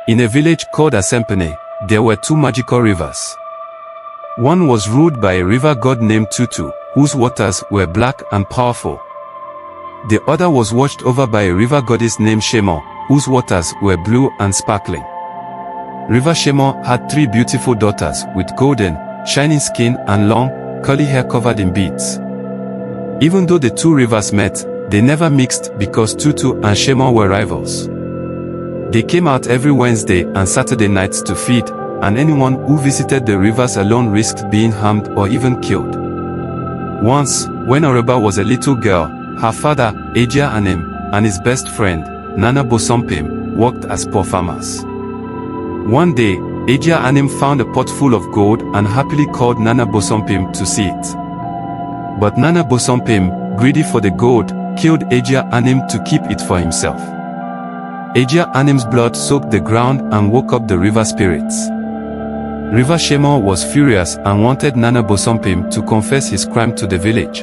In a village called Asempene, there were two magical rivers. One was ruled by a river god named Tutu, whose waters were black and powerful. The other was watched over by a river goddess named Shamel, whose waters were blue and sparkling. River Shamel had 3 beautiful daughters with golden, shining skin and long, curly hair covered in beads. Even though the two rivers met, they never mixed because Tutu and Shamel were rivals. They came out every Wednesday and Saturday nights to feed, and anyone who visited the rivers alone risked being harmed or even killed. Once, when Oreba was a little girl, her father, Agya Anim, and his best friend, Nana Bosompim, worked as poor farmers. One day, Agya Anim found a pot full of gold and happily called Nana Bosompim to see it. But Nana Bosompim, greedy for the gold, killed Agya Anim to keep it for himself. Agya Anim's blood soaked the ground and woke up the river spirits. River Shamel was furious and wanted Nana Bosompim to confess his crime to the village.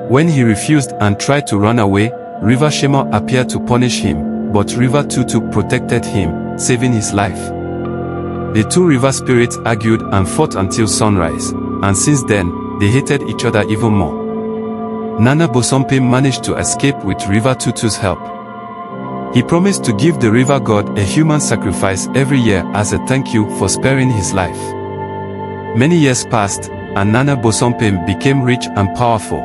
When he refused and tried to run away, River Shamel appeared to punish him, but River Tutu protected him, saving his life. The two river spirits argued and fought until sunrise, and since then, they hated each other even more. Nana Bosompim managed to escape with River Tutu's help. He promised to give the river god a human sacrifice every year as a thank you for sparing his life. Many years passed, and Nana Bosompim became rich and powerful.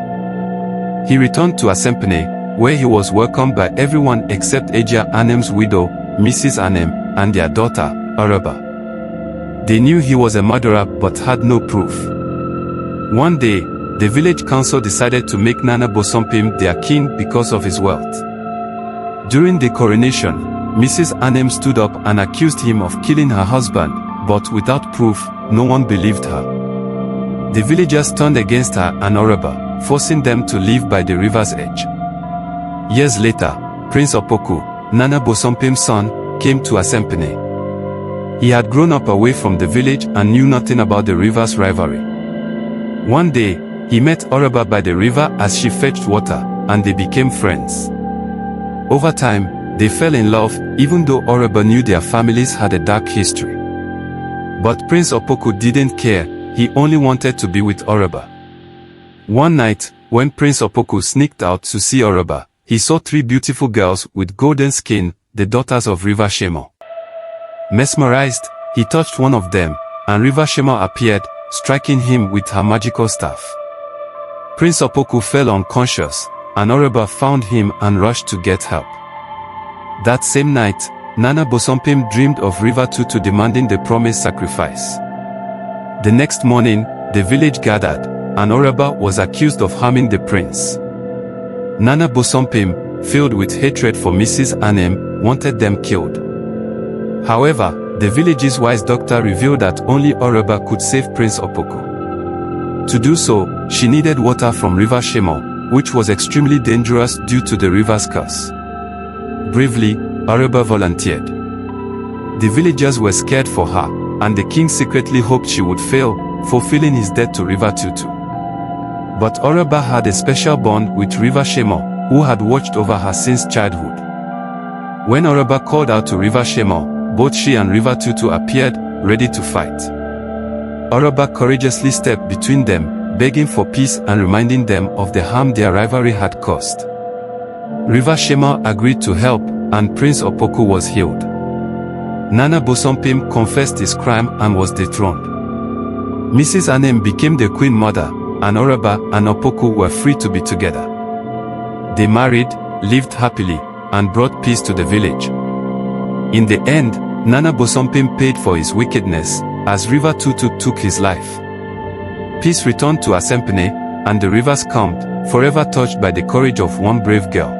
He returned to Asempene, where he was welcomed by everyone except Agya Anim's widow, Mrs. Anim, and their daughter, Oreba. They knew he was a murderer but had no proof. One day, the village council decided to make Nana Bosompim their king because of his wealth. During the coronation, Mrs. Anim stood up and accused him of killing her husband, but without proof, no one believed her. The villagers turned against her and Oreba, forcing them to live by the river's edge. Years later, Prince Opoku, Nana Bosompim's son, came to Asempene. He had grown up away from the village and knew nothing about the river's rivalry. One day, he met Oreba by the river as she fetched water, and they became friends. Over time, they fell in love, even though Oreba knew their families had a dark history. But Prince Opoku didn't care, he only wanted to be with Oreba. One night, when Prince Opoku sneaked out to see Oreba, he saw 3 beautiful girls with golden skin, the daughters of River Shamel. Mesmerized, he touched one of them, and River Shamel appeared, striking him with her magical staff. Prince Opoku fell unconscious, and Oreba found him and rushed to get help. That same night, Nana Bosompim dreamed of River Tutu demanding the promised sacrifice. The next morning, the village gathered, and Oreba was accused of harming the prince. Nana Bosompim, filled with hatred for Mrs. Anim, wanted them killed. However, the village's wise doctor revealed that only Oreba could save Prince Opoku. To do so, she needed water from River Shamel, which was extremely dangerous due to the river's curse. Bravely, Oreba volunteered. The villagers were scared for her, and the king secretly hoped she would fail, fulfilling his debt to River Tutu. But Oreba had a special bond with River Shamel, who had watched over her since childhood. When Oreba called out to River Shamel, both she and River Tutu appeared, ready to fight. Oreba courageously stepped between them, begging for peace and reminding them of the harm their rivalry had caused. River Shamel agreed to help, and Prince Opoku was healed. Nana Bosompim confessed his crime and was dethroned. Mrs. Anim became the queen mother, and Oreba and Opoku were free to be together. They married, lived happily, and brought peace to the village. In the end, Nana Bosompim paid for his wickedness, as River Tutu took his life. Peace returned to Asempene, and the rivers calmed, forever touched by the courage of one brave girl.